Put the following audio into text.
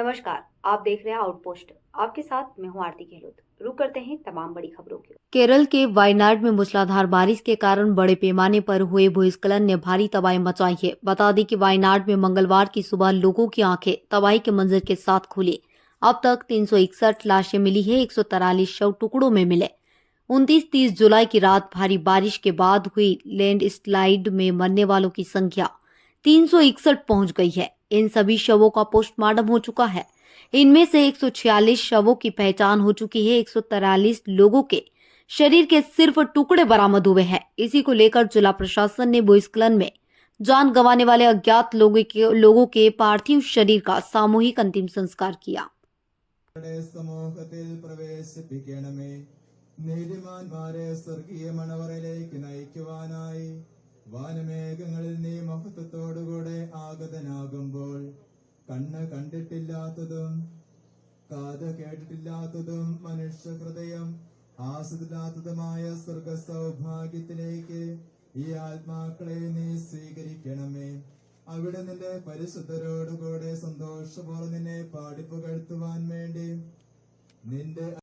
नमस्कार, आप देख रहे हैं आउटपोस्ट। आपके साथ मैं हूं आरती गहलोत। रुक करते हैं तमाम बड़ी खबरों की। केरल के वायनाड में मूसलाधार बारिश के कारण बड़े पैमाने पर हुए भूस्खलन ने भारी तबाही मचाई है। बता दें कि वायनाड में मंगलवार की सुबह लोगों की आंखें तबाही के मंजर के साथ खुली। अब तक 361 लाशें मिली है, 143 शव टुकड़ों में मिले। 29-30 जुलाई की रात भारी बारिश के बाद हुई लैंडस्लाइड में मरने वालों की संख्या 361 पहुंच गई है। इन सभी शवों का पोस्टमार्टम हो चुका है। इनमें से 146 शवों की पहचान हो चुकी है। 143 लोगों के शरीर के सिर्फ टुकड़े बरामद हुए हैं। इसी को लेकर जिला प्रशासन ने भूस्खलन में जान गंवाने वाले अज्ञात लोगों के पार्थिव शरीर का सामूहिक अंतिम संस्कार किया। സമൂഹത്തിൽ പ്രവേശിപ്പിക്കണമേ. നീതിമാന്മാരെ സ്വർഗീയ മണവറയിലേക്ക് നയിക്കുവാനായി വാനമേഘങ്ങളിൽ നീ മഹത്വത്തോടുകൂടെ ആഗതനാകുമ്പോൾ കണ്ണ് കണ്ടിട്ടില്ലാത്തതും കാത് കേട്ടിട്ടില്ലാത്തതും മനുഷ്യ ഹൃദയം ആസ്വദില്ലാത്തതുമായ സ്വർഗ സൗഭാഗ്യത്തിലേക്ക് ഈ ആത്മാക്കളെ നീ സ്വീകരിക്കണമേ. അവിടെ നിന്റെ പരിശുദ്ധരോടുകൂടെ സന്തോഷപൂർവ്വം നിന്നെ പാടിപ്പുകഴ്ത്തുവാൻ വേണ്ടി നിന്റെ